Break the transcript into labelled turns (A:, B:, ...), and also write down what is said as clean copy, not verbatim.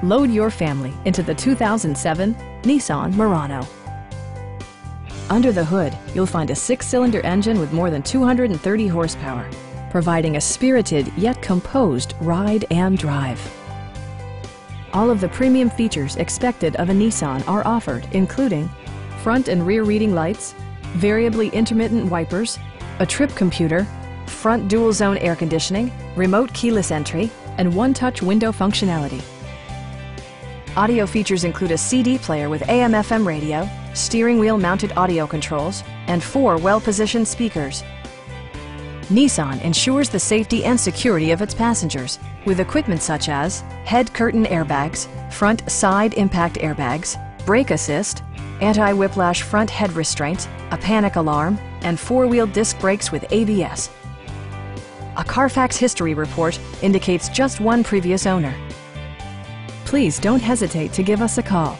A: Load your family into the 2007 Nissan Murano. Under the hood, you'll find a 6-cylinder engine with more than 230 horsepower, providing a spirited yet composed ride and drive. All of the premium features expected of a Nissan are offered, including front and rear reading lights, variably intermittent wipers, a trip computer, front dual zone air conditioning, remote keyless entry, and one-touch window functionality. Audio features include a CD player with AM/FM radio, steering wheel mounted audio controls, and 4 well-positioned speakers. Nissan ensures the safety and security of its passengers with equipment such as head curtain airbags, front side impact airbags, brake assist, anti-whiplash front head restraints, a panic alarm, and 4-wheel disc brakes with ABS. A Carfax history report indicates just one previous owner. Please don't hesitate to give us a call.